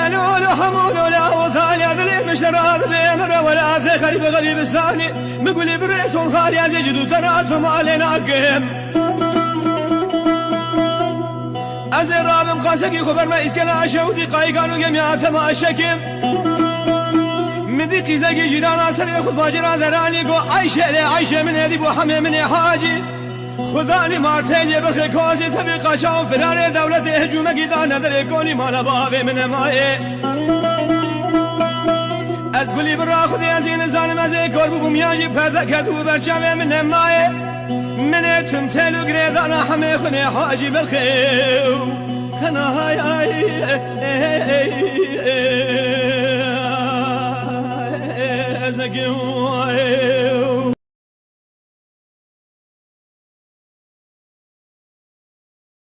لولو حمولو لا وثاني أدري مشراد بين ولا ذكر بغليب الثاني مقولي بريس والخالي يجدوا تراتهم علينا قيم أزراب مقاسكي خبر ما إسكلا شودي قايقانو جميعات ما الشكيم مذيقي زكي جيران أسري خذ باجران ذراني قو عايشة لي عايشة من هذي بو حمي من حاجي خداني مارتين يبرخي كوزي تبي قاشاو فراري دولتي هجومة قيدان ذري كوني مالا بابي من ماي أزبلي براخذ يزين زانم أزي كوربو بمياجي فذكتو برشامي من ماي من تمثلو قريدانا حمي خني حاجي بالخيو خنا هاي زكي